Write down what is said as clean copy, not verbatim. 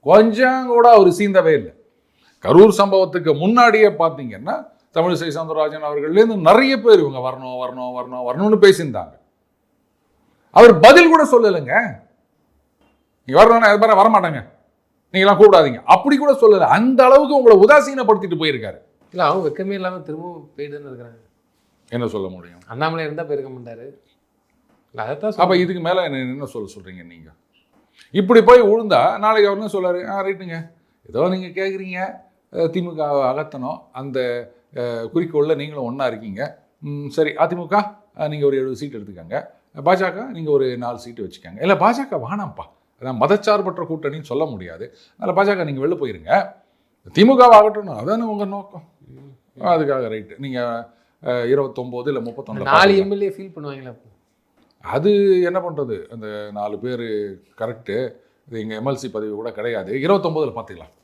கொஞ்சம் கூட அவர் சீந்தவே இல்லை. கரூர் சம்பவத்துக்கு முன்னாடியே பார்த்தீங்கன்னா தமிழிசை சவுந்தரராஜன் அவர்கள்லேருந்து நிறைய பேர் இவங்க வரணும் வரணும் வரணும் வரணும்னு பேசியிருந்தாங்க. அவர் பதில் கூட சொல்லலைங்க. நீங்க வரணும்னா வரமாட்டாங்க, நீங்களாம் கூப்பிடாதீங்க அப்படி கூட சொல்லலை. அந்த அளவுக்கு உங்களை உதாசீனப்படுத்திட்டு போயிருக்காரு. இல்லை, அவங்க வெக்கமே இல்லாமல் திரும்பவும் போயிட்டு இருக்கிறாங்க. என்ன சொல்ல முடியும்? அண்ணாமலை இருந்தால் போயிருக்க மாட்டாரு. அதைத்தான். அப்போ இதுக்கு மேலே என்ன சொல்கிறீங்க நீங்கள்? இப்படி போய் விழுந்தா நாளைக்கு அவர் என்ன சொல்லாரு? ரைட்டுங்க, ஏதோ நீங்கள் கேட்குறீங்க, திமுக அகற்றணும், அந்த குறிக்கோளில் நீங்களும் ஒன்றா இருக்கீங்க, சரி அதிமுக நீங்கள் ஒரு 70 சீட் எடுத்துக்கோங்க, பாஜக நீங்கள் ஒரு 4 சீட்டு வச்சுக்கோங்க. இல்லை பாஜக வேணாம்ப்பா, அதான் மதச்சார்பற்ற கூட்டணின்னு சொல்ல முடியாது, அதில் பாஜக நீங்கள் வெளில போயிருங்க, திமுக ஆகட்டணும், அதானே உங்கள் நோக்கம். அதுக்காக ரைட்டு, நீங்கள் 29 இல்லை 31 4 எம்எல்ஏ ஃபீல் பண்ணுவாங்களா? அது என்ன பண்ணுறது, அந்த 4 பேர் கரெக்டு, இது எங்கள் எம்எல்சி பதவி கூட கிடையாது, 29 பார்த்துக்கலாம்.